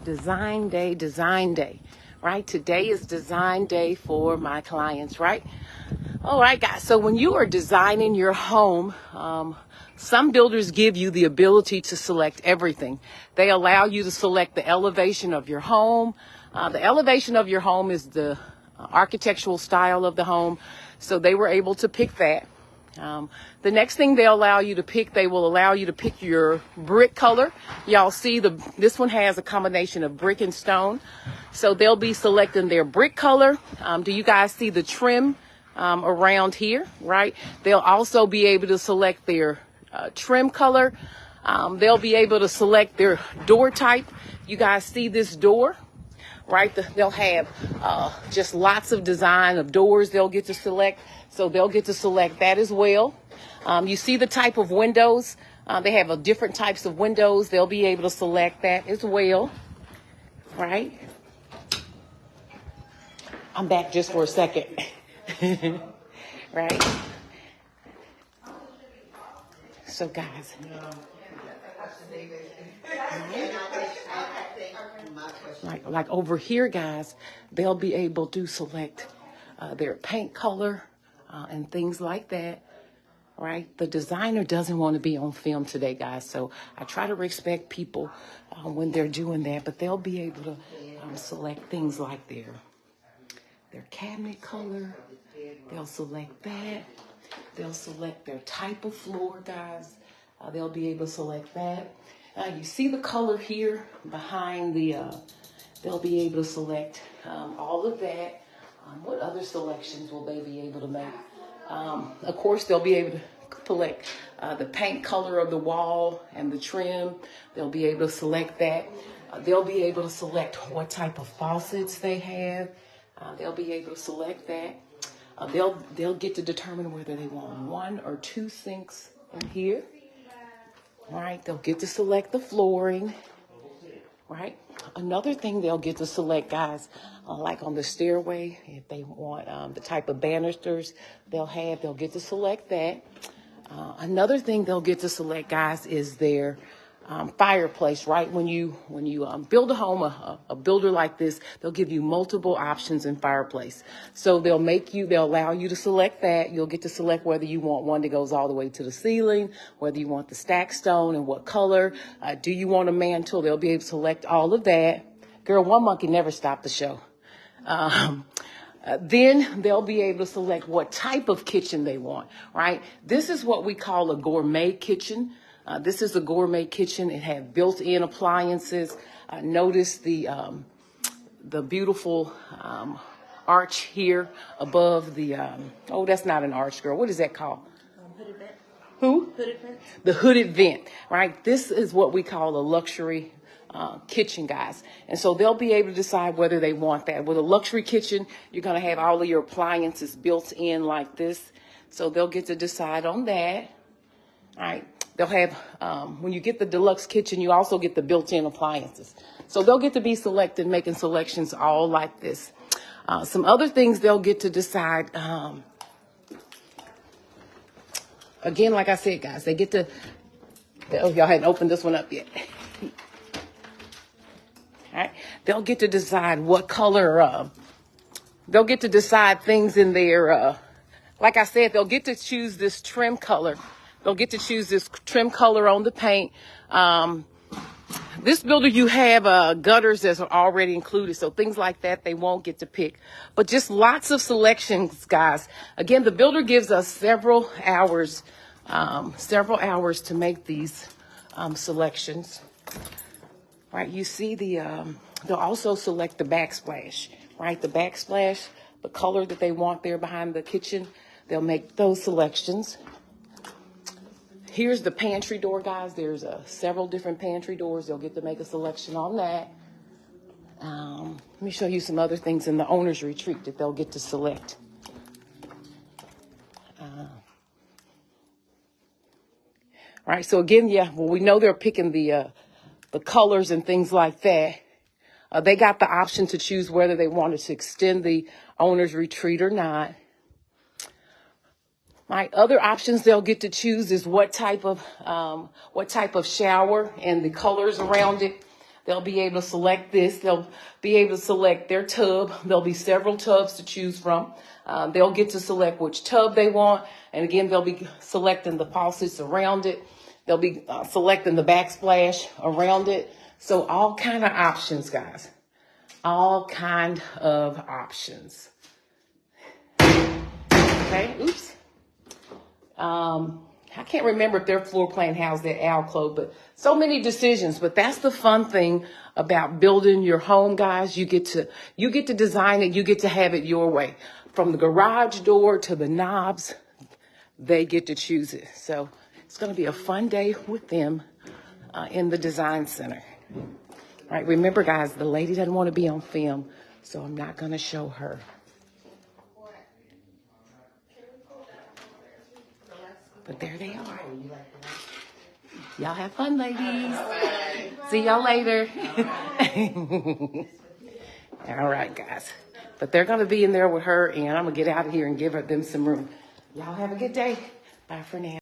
design day, right? Today is design day for my clients, right? All right, guys. So when you are designing your home, some builders give you the ability to select everything. They allow you to select the elevation of your home. The elevation of your home is the architectural style of the home. So they were able to pick that. The next thing they will allow you to pick your brick color. Y'all see this one has a combination of brick and stone. So they'll be selecting their brick color. Do you guys see the trim around here, right? They'll also be able to select their trim color. They'll be able to select their door type. You guys see this door, right? They'll have just lots of design of doors they'll get to select. So they'll get to select that as well. You see the type of windows. They have different types of windows. They'll be able to select that as well, right? I'm back just for a second, right? So guys, like over here, guys, they'll be able to select their paint color and things like that, right? The designer doesn't want to be on film today, guys, so I try to respect people when they're doing that, but they'll be able to select things like their cabinet color. They'll select that. They'll select their type of floor, guys. They'll be able to select that. You see the color here behind they'll be able to select all of that. What other selections will they be able to make? Of course, they'll be able to select the paint color of the wall and the trim. They'll be able to select that. They'll be able to select what type of faucets they have. They'll be able to select that. They'll get to determine whether they want 1 or 2 sinks in here. All right, they'll get to select the flooring, right? Another thing they'll get to select, guys, like on the stairway, if they want the type of banisters they'll get to select that. Another thing they'll get to select, guys, is their fireplace, right? When you build a home, a builder like this, they'll give you multiple options in fireplace. So they'll allow you to select that. You'll get to select whether you want one that goes all the way to the ceiling, whether you want the stacked stone and what color. Do you want a mantle? They'll be able to select all of that. Girl, one monkey never stopped the show. Then they'll be able to select what type of kitchen they want, right? This is what we call a gourmet kitchen. This is a gourmet kitchen. It has built-in appliances. Notice the beautiful arch here above the, oh, that's not an arch, girl. What is that called? Hooded vent. Who? Hooded vent. The hooded vent, right? This is what we call a luxury kitchen, guys. And so they'll be able to decide whether they want that. With a luxury kitchen, you're going to have all of your appliances built in like this. So they'll get to decide on that. All right. They'll have, when you get the deluxe kitchen, you also get the built-in appliances. So they'll get to be making selections all like this. Some other things they'll get to decide. Again, like I said, guys, they get to, oh, y'all hadn't opened this one up yet. All right. They'll get to decide what color, they'll get to decide things in their, like I said, they'll get to choose this trim color. They'll get to choose this trim color on the paint. This builder, you have gutters that are already included. So things like that, they won't get to pick. But just lots of selections, guys. Again, the builder gives us several hours to make these selections. Right, you see they'll also select the backsplash, right? The backsplash, the color that they want there behind the kitchen. They'll make those selections. Here's the pantry door, guys. There's several different pantry doors. They'll get to make a selection on that. Let me show you some other things in the owner's retreat that they'll get to select. All right, so again, yeah, well, we know they're picking the colors and things like that. They got the option to choose whether they wanted to extend the owner's retreat or not. My other options they'll get to choose is what type of shower and the colors around it. They'll be able to select this. They'll be able to select their tub. There'll be several tubs to choose from. They'll get to select which tub they want. And again, they'll be selecting the faucets around it. They'll be selecting the backsplash around it. So all kind of options, guys. All kind of options. Okay, oops. I can't remember if their floor plan housed that alcove, but so many decisions. But that's the fun thing about building your home, guys. You get to design it. You get to have it your way. From the garage door to the knobs, they get to choose it. So it's going to be a fun day with them in the design center. All right, remember, guys, the lady doesn't want to be on film, so I'm not going to show her. But there they are. Y'all have fun, ladies. See y'all later. All right, guys. But they're going to be in there with her, and I'm going to get out of here and give them some room. Y'all have a good day. Bye for now.